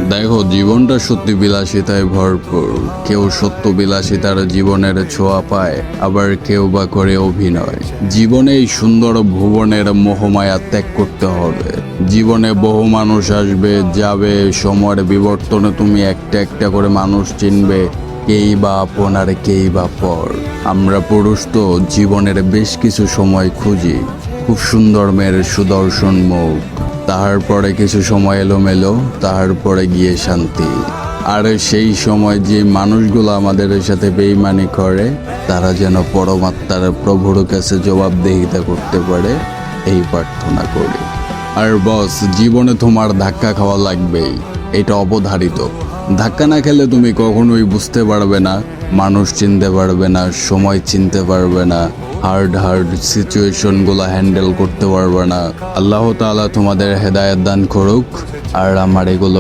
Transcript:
দেখো, জীবনটা সত্যি বিলাসিতায় ভরপুর। কেউ সত্য বিলাসিতার জীবনের ছোঁয়া পায়, আবার কেউ বা করে অভিনয়। জীবনে এই সুন্দর ভুবনের মোহমায়া ত্যাগ করতে হবে। জীবনে বহু মানুষ আসবে যাবে, সময়ের বিবর্তনে তুমি একটা একটা করে মানুষ চিনবে, কেই বা আপন আর কেই বা পর। আমরা পুরুষ তো জীবনের বেশ কিছু সময় খুঁজি, খুব সুন্দর মেয়ের সুদর্শন মুখ, তাহার পরে কিছু সময় এলোমেলো, তাহার পরে গিয়ে শান্তি। আর সেই সময় যে মানুষগুলো আমাদের সাথে বেইমানি করে, তারা যেন পরমাত্মার প্রভুর কাছে জবাবদিহিতা করতে পারে, এই প্রার্থনা করি। আর বস, জীবনে তোমার ধাক্কা খাওয়া লাগবেই, এটা অবধারিত। ধাক্কা না খেলে তুমি কখনোই বুঝতে পারবে না, মানুষ চিনতে পারবে না, সময় চিনতে পারবে না, হার্ড সিচুয়েশনগুলো হ্যান্ডেল করতে পারবে না। আল্লাহ তাআলা তোমাদের হেদায়েত দান করুক। আর আমার এগুলো